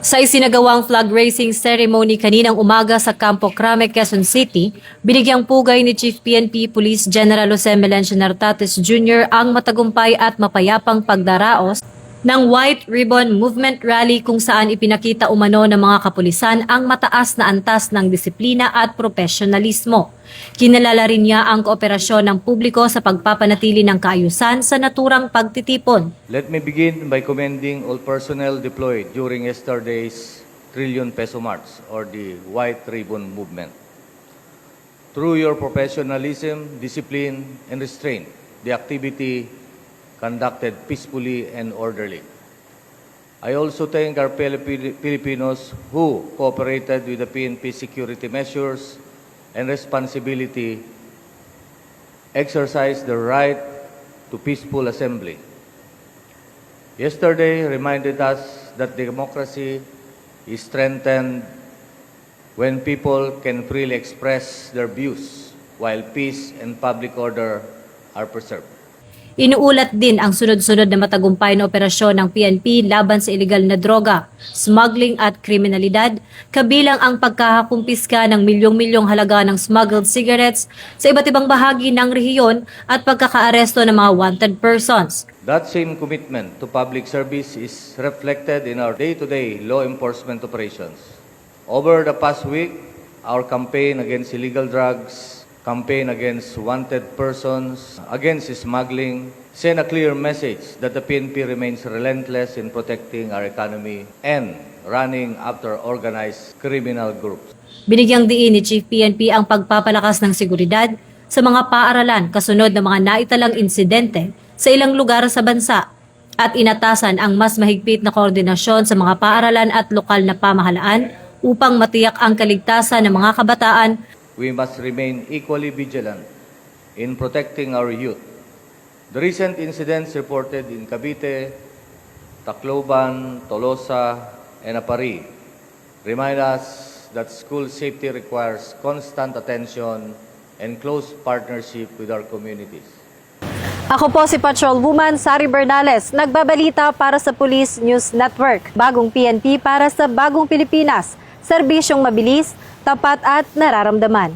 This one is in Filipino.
Sa isinagawang flag raising ceremony kaninang umaga sa Campo Crame, Quezon City, binigyang pugay ni Chief PNP Police General Jose Melencio Nartates Jr. ang matagumpay at mapayapang pagdaraos ng White Ribbon Movement Rally kung saan ipinakita umano ng mga kapulisan ang mataas na antas ng disiplina at profesionalismo. Kinalala rin niya ang kooperasyon ng publiko sa pagpapanatili ng kaayusan sa naturang pagtitipon. Let me begin by commending all personnel deployed during yesterday's Trillion Peso March or the White Ribbon Movement. Through your professionalism, discipline, and restraint, the activity conducted peacefully and orderly. I also thank our Filipinos who cooperated with the PNP security measures and responsibility, exercised the right to peaceful assembly. Yesterday reminded us that democracy is strengthened when people can freely express their views while peace and public order are preserved. Inuulat din ang sunod-sunod na matagumpay na operasyon ng PNP laban sa iligal na droga, smuggling at kriminalidad, kabilang ang pagkakakumpiska ng milyong-milyong halaga ng smuggled cigarettes sa iba't ibang bahagi ng rehiyon at pagkakaaresto ng mga wanted persons. That same commitment to public service is reflected in our day-to-day law enforcement operations. Over the past week, our campaign against illegal drugs, campaign against wanted persons, against smuggling, send a clear message that the PNP remains relentless in protecting our economy and running after organized criminal groups. Binigyang diin ni Chief PNP ang pagpapalakas ng seguridad sa mga paaralan kasunod ng mga naitalang insidente sa ilang lugar sa bansa at inatasan ang mas mahigpit na koordinasyon sa mga paaralan at lokal na pamahalaan upang matiyak ang kaligtasan ng mga kabataan. We must remain equally vigilant in protecting our youth. The recent incidents reported in Cavite, Tacloban, Tolosa, and Apari remind us that school safety requires constant attention and close partnership with our communities. Ako po si Patrolwoman Sari Bernales, nagbabalita para sa Police News Network. Bagong PNP para sa bagong Pilipinas. Serbisyong mabilis, tapat at nararamdaman.